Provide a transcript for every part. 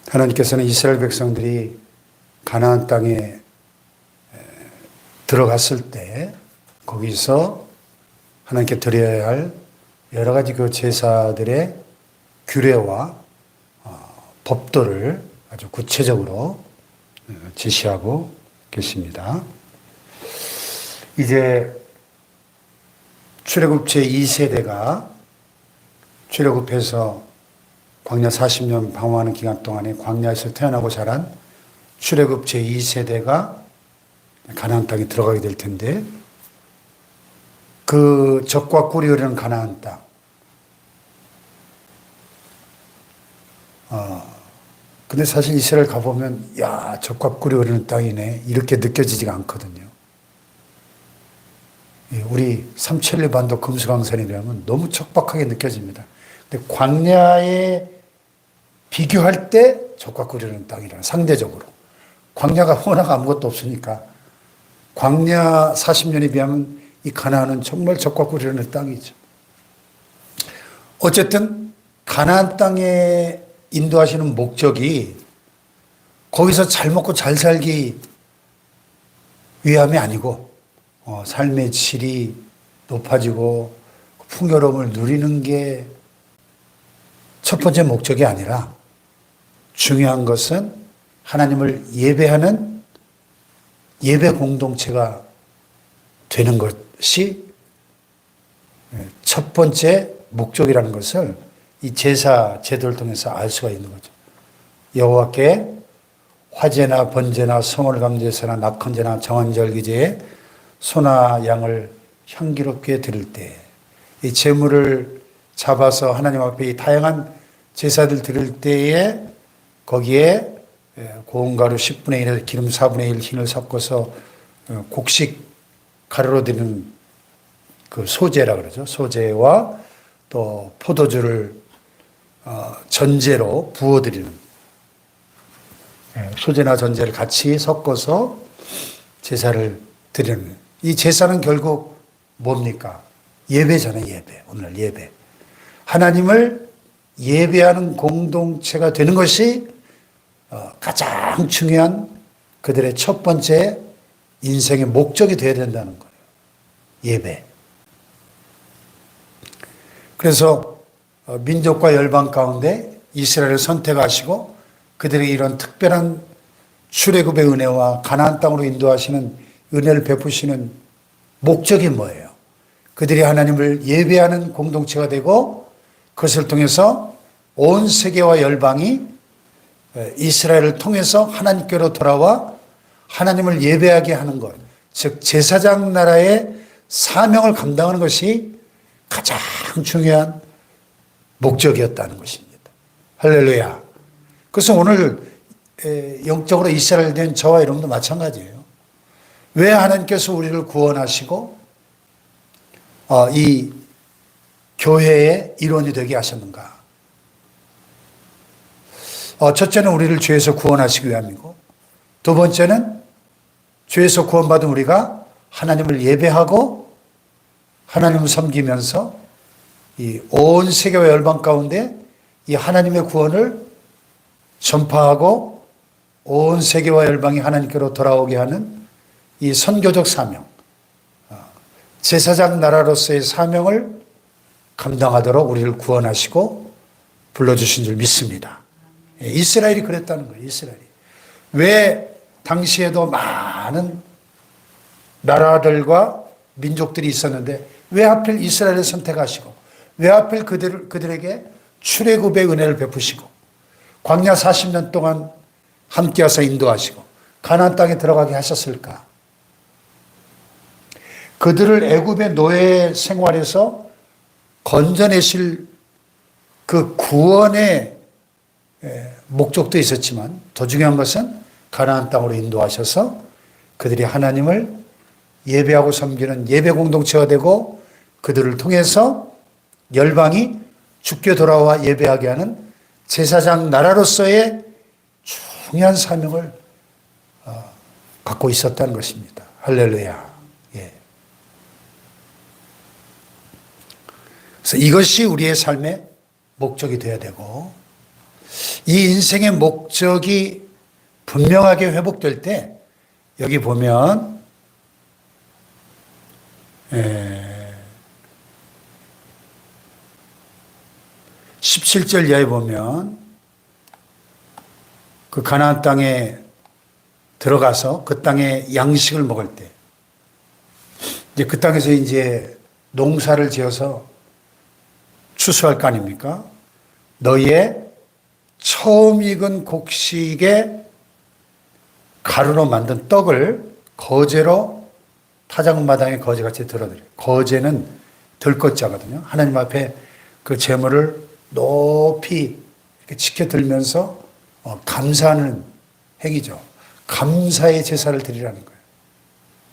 하나님께서는 이스라엘 백성들이 가나안 땅에 들어갔을 때 거기서 하나님께 드려야 할 여러 가지 그 제사들의 규례와 법도를 아주 구체적으로 제시하고 계십니다. 이제 출애굽 제2세대가 출애굽해서 광야 40년 방황하는 기간 동안에 광야에서 태어나고 자란 출애굽 제2세대가 가나안 땅에 들어가게 될 텐데, 그 젖과 꿀이 흐르는 가나안 땅, 근데 사실 이스라엘 가보면 야, 젖과 꿀이 흐르는 땅이네 이렇게 느껴지지가 않거든요. 우리 삼천리 반도 금수강산이라면 너무 척박하게 느껴집니다. 근데 광야에 비교할 때 젖과 꿀이 흐르는 땅이라는, 상대적으로 광야가 워낙 아무것도 없으니까 광야 40년에 비하면 이 가나안은 정말 젖과 꿀이 흐르는 땅이죠. 어쨌든 가나안 땅에 인도하시는 목적이 거기서 잘 먹고 잘 살기 위함이 아니고 삶의 질이 높아지고 풍요로움을 누리는 게 첫 번째 목적이 아니라, 중요한 것은 하나님을 예배하는 예배 공동체가 되는 것이 첫 번째 목적이라는 것을 이 제사 제도를 통해서 알 수가 있는 거죠. 여호와께 화제나 번제나 성월감제사나 낙헌제나 정한절기제에 소나 양을 향기롭게 드릴 때, 이 제물을 잡아서 하나님 앞에 이 다양한 제사들 드릴 때에 거기에 고운가루 10분의 1에서 기름 4분의 1 흰을 섞어서 곡식 가루로 드리는 그 소제라 그러죠. 소제와 또 포도주를 전제로 부어드리는, 소제나 전제를 같이 섞어서 제사를 드리는, 이 제사는 결국 뭡니까? 예배잖아요. 예배. 오늘 예배. 하나님을 예배하는 공동체가 되는 것이 가장 중요한 그들의 첫 번째 인생의 목적이 되어야 된다는 거예요. 예배. 그래서 민족과 열방 가운데 이스라엘을 선택하시고 그들에게 이런 특별한 출애굽의 은혜와 가나안 땅으로 인도하시는 은혜를 베푸시는 목적이 뭐예요? 그들이 하나님을 예배하는 공동체가 되고 그것을 통해서 온 세계와 열방이 이스라엘을 통해서 하나님께로 돌아와 하나님을 예배하게 하는 것, 즉 제사장 나라의 사명을 감당하는 것이 가장 중요한 목적이었다는 것입니다. 할렐루야. 그래서 오늘 영적으로 이스라엘 된 저와 여러분도 마찬가지예요. 왜 하나님께서 우리를 구원하시고 이 교회의 일원이 되게 하셨는가? 첫째는 우리를 죄에서 구원하시기 위함이고, 두 번째는 죄에서 구원받은 우리가 하나님을 예배하고 하나님을 섬기면서 이 온 세계와 열방 가운데 이 하나님의 구원을 전파하고 온 세계와 열방이 하나님께로 돌아오게 하는 이 선교적 사명, 제사장 나라로서의 사명을 감당하도록 우리를 구원하시고 불러주신 줄 믿습니다. 이스라엘이 그랬다는 거예요. 이스라엘이. 왜 당시에도 많은 나라들과 민족들이 있었는데 왜 하필 이스라엘을 선택하시고 왜 하필 그들에게 출애굽의 은혜를 베푸시고 광야 40년 동안 함께하사 인도하시고 가나안 땅에 들어가게 하셨을까? 그들을 애굽의 노예 생활에서 건져내실 그 구원의 목적도 있었지만 더 중요한 것은 가나안 땅으로 인도하셔서 그들이 하나님을 예배하고 섬기는 예배 공동체가 되고 그들을 통해서 열방이 주께 돌아와 예배하게 하는 제사장 나라로서의 중요한 사명을 갖고 있었다는 것입니다. 할렐루야. 예. 그래서 이것이 우리의 삶의 목적이 되어야 되고, 이 인생의 목적이 분명하게 회복될 때 여기 보면 17절 이하에 보면 그 가나안 땅에 들어가서 그 땅의 양식을 먹을 때 이제 그 땅에서 이제 농사를 지어서 추수할 거 아닙니까? 너희의 처음 익은 곡식에 가루로 만든 떡을 거제로 타작마당에 거제같이 들어드려요. 거제는 들것자거든요. 하나님 앞에 그 제물을 높이 이렇게 지켜들면서 감사하는 행위죠. 감사의 제사를 드리라는 거예요.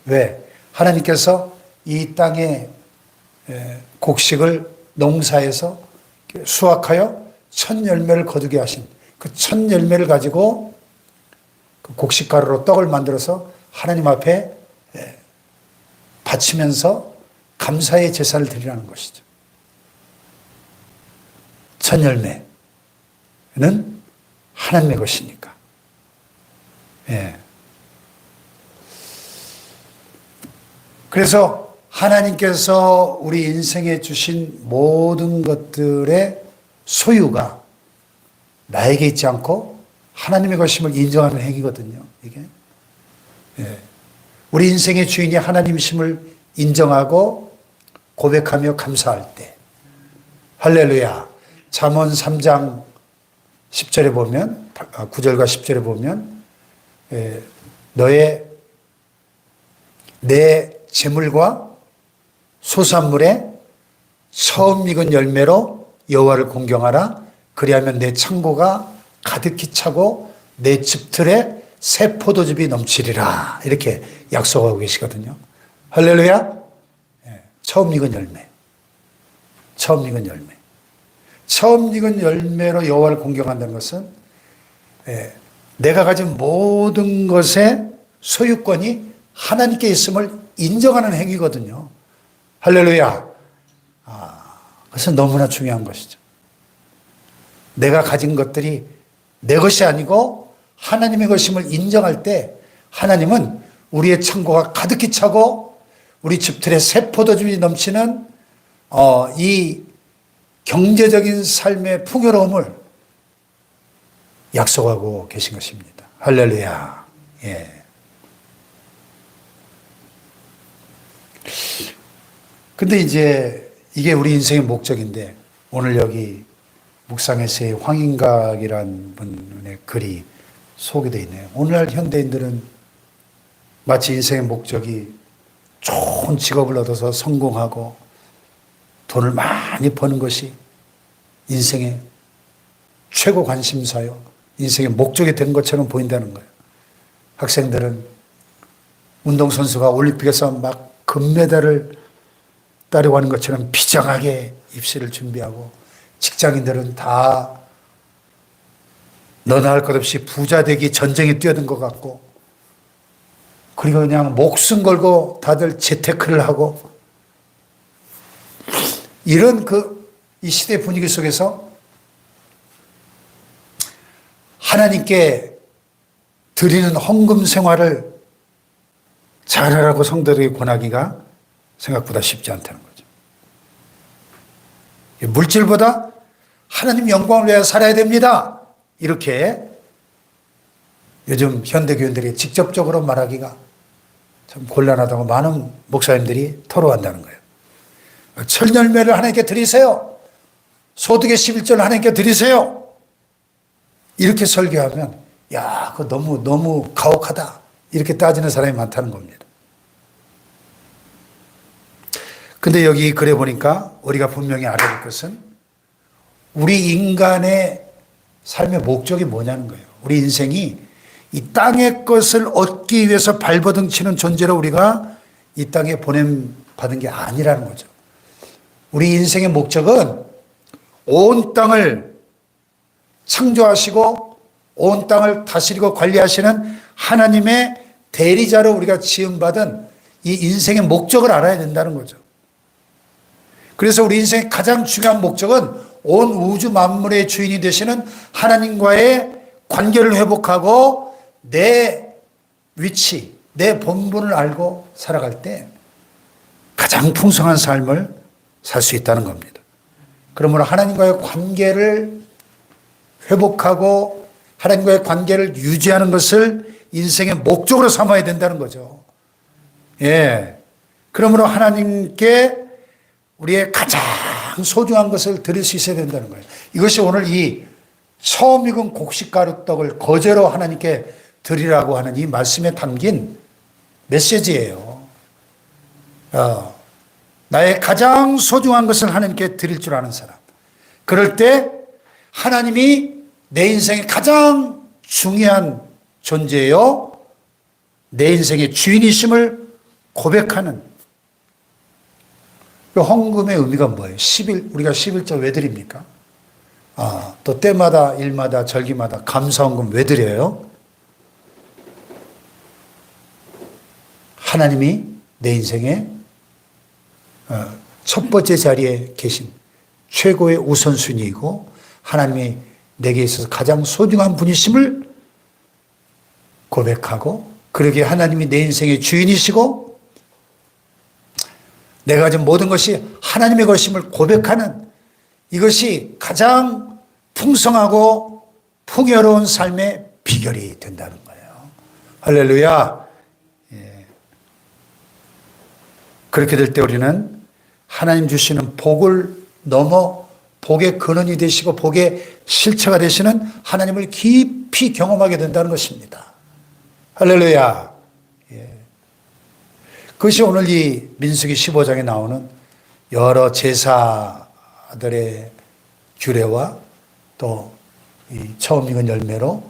왜? 하나님께서 이 땅에 곡식을 농사에서 수확하여 첫 열매를 거두게 하신 그 첫 열매를 가지고 그 곡식가루로 떡을 만들어서 하나님 앞에 바치면서 감사의 제사를 드리라는 것이죠. 첫 열매는 하나님의 것이니까. 예. 그래서 하나님께서 우리 인생에 주신 모든 것들의 소유가 나에게 있지 않고 하나님의 것임을 인정하는 행위거든요. 이게. 예. 우리 인생의 주인이 하나님이심을 인정하고 고백하며 감사할 때, 할렐루야. 잠언 3장 10절에 보면, 9절과 10절에 보면, 내 재물과 소산물에 처음 익은 열매로 여호와를 공경하라. 그리하면 내 창고가 가득히 차고 내 집틀에 새 포도즙이 넘치리라. 이렇게 약속하고 계시거든요. 할렐루야. 처음 익은 열매. 처음 익은 열매. 처음 익은 열매로 여호와를 공경한다는 것은 내가 가진 모든 것의 소유권이 하나님께 있음을 인정하는 행위거든요. 할렐루야. 그것은 너무나 중요한 것이죠. 내가 가진 것들이 내 것이 아니고 하나님의 것임을 인정할 때 하나님은 우리의 창고가 가득히 차고 우리 집틀에 새 포도즙이 넘치는 이 경제적인 삶의 풍요로움을 약속하고 계신 것입니다. 할렐루야. 예. 근데 이제 이게 우리 인생의 목적인데 오늘 여기 묵상에서의 황인각이라는 분의 글이 소개되어 있네요. 오늘날 현대인들은 마치 인생의 목적이 좋은 직업을 얻어서 성공하고 돈을 많이 버는 것이 인생의 최고 관심사요. 인생의 목적이 된 것처럼 보인다는 거예요. 학생들은 운동선수가 올림픽에서 막 금메달을 따려고 하는 것처럼 비장하게 입시를 준비하고 직장인들은 다 너나 할 것 없이 부자 되기 전쟁에 뛰어든 것 같고 그리고 그냥 목숨 걸고 다들 재테크를 하고 이런 이 시대 분위기 속에서 하나님께 드리는 헌금 생활을 잘하라고 성도들에게 권하기가 생각보다 쉽지 않다는 거죠. 물질보다 하나님 영광을 위하여 살아야 됩니다. 이렇게 요즘 현대교인들이 직접적으로 말하기가 참 곤란하다고 많은 목사님들이 토로한다는 거예요. 철열매를 하나님께 드리세요. 소득의 11조를 하나님께 드리세요. 이렇게 설교하면 야, 그거 너무 가혹하다. 이렇게 따지는 사람이 많다는 겁니다. 근데 여기 글에 보니까 우리가 분명히 알아야 할 것은 우리 인간의 삶의 목적이 뭐냐는 거예요. 우리 인생이 이 땅의 것을 얻기 위해서 발버둥 치는 존재로 우리가 이 땅에 보냄받은 게 아니라는 거죠. 우리 인생의 목적은 온 땅을 창조하시고 온 땅을 다스리고 관리하시는 하나님의 대리자로 우리가 지음받은 이 인생의 목적을 알아야 된다는 거죠. 그래서 우리 인생의 가장 중요한 목적은 온 우주 만물의 주인이 되시는 하나님과의 관계를 회복하고 내 위치, 내 본분을 알고 살아갈 때 가장 풍성한 삶을 살 수 있다는 겁니다. 그러므로 하나님과의 관계를 회복하고 하나님과의 관계를 유지하는 것을 인생의 목적으로 삼아야 된다는 거죠. 예. 그러므로 하나님께 우리의 가장 소중한 것을 드릴 수 있어야 된다는 거예요. 이것이 오늘 이 처음 익은 곡식가루떡을 거제로 하나님께 드리라고 하는 이 말씀에 담긴 메시지예요. 나의 가장 소중한 것을 하나님께 드릴 줄 아는 사람. 그럴 때 하나님이 내 인생의 가장 중요한 존재요, 내 인생의 주인이심을 고백하는 그 헌금의 의미가 뭐예요? 우리가 11조 왜 드립니까? 또 때마다 일마다 절기마다 감사헌금 왜 드려요? 하나님이 내 인생의 첫 번째 자리에 계신 최고의 우선순위이고 하나님이 내게 있어서 가장 소중한 분이심을 고백하고, 그러기에 하나님이 내 인생의 주인이시고 내가 가진 모든 것이 하나님의 것임을 고백하는 이것이 가장 풍성하고 풍요로운 삶의 비결이 된다는 거예요. 할렐루야. 예. 그렇게 될 때 우리는 하나님 주시는 복을 넘어 복의 근원이 되시고 복의 실체가 되시는 하나님을 깊이 경험하게 된다는 것입니다. 할렐루야. 예. 그것이 오늘 이 민수기 15장에 나오는 여러 제사들의 규례와 또 이 처음 익은 열매로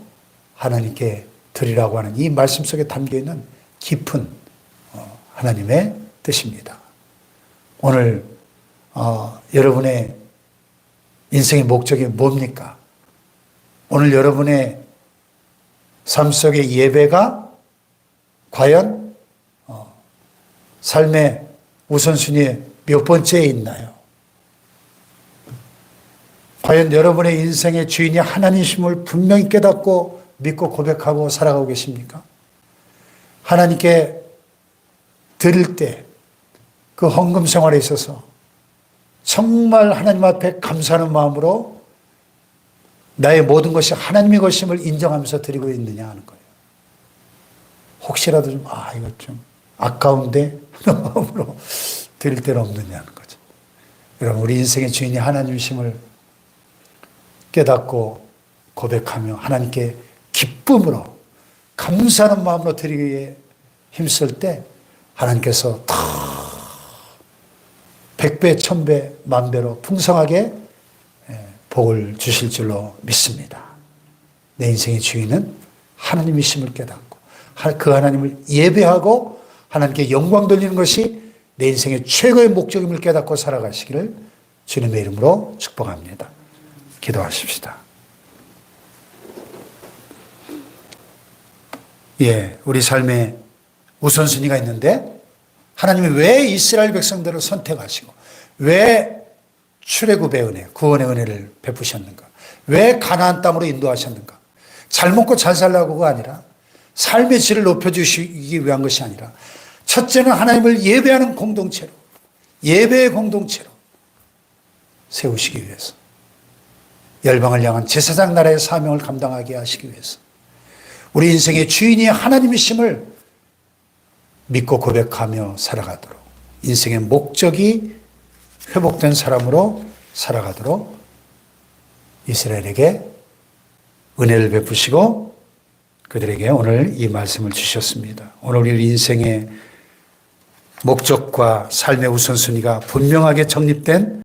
하나님께 드리라고 하는 이 말씀 속에 담겨 있는 깊은 하나님의 뜻입니다. 오늘 여러분의 인생의 목적이 뭡니까? 오늘 여러분의 삶 속의 예배가 과연 삶의 우선순위에 몇 번째에 있나요? 과연 여러분의 인생의 주인이 하나님이심을 분명히 깨닫고 믿고 고백하고 살아가고 계십니까? 하나님께 드릴 때 그 헌금 생활에 있어서 정말 하나님 앞에 감사하는 마음으로 나의 모든 것이 하나님의 것임을 인정하면서 드리고 있느냐 하는 거예요. 혹시라도 이거 좀 아까운데 하는 마음으로 드릴 데는 없느냐 하는 거죠. 여러분, 우리 인생의 주인이 하나님이심을 깨닫고 고백하며 하나님께 기쁨으로 감사하는 마음으로 드리기 위해 힘쓸 때 하나님께서 다 100배, 1000배, 만배로 풍성하게 복을 주실 줄로 믿습니다. 내 인생의 주인은 하나님이심을 깨닫고 그 하나님을 예배하고 하나님께 영광 돌리는 것이 내 인생의 최고의 목적임을 깨닫고 살아가시기를 주님의 이름으로 축복합니다. 기도하십시다. 예, 우리 삶에 우선순위가 있는데 하나님이 왜 이스라엘 백성들을 선택하시고 왜 출애굽의 은혜, 구원의 은혜를 베푸셨는가? 왜 가나안 땅으로 인도하셨는가? 잘 먹고 잘 살라고가 아니라 삶의 질을 높여주시기 위한 것이 아니라 첫째는 하나님을 예배하는 공동체로, 예배의 공동체로 세우시기 위해서, 열방을 향한 제사장 나라의 사명을 감당하게 하시기 위해서 우리 인생의 주인이 하나님이심을 믿고 고백하며 살아가도록, 인생의 목적이 회복된 사람으로 살아가도록 이스라엘에게 은혜를 베푸시고 그들에게 오늘 이 말씀을 주셨습니다. 오늘 우리 인생의 목적과 삶의 우선순위가 분명하게 정립된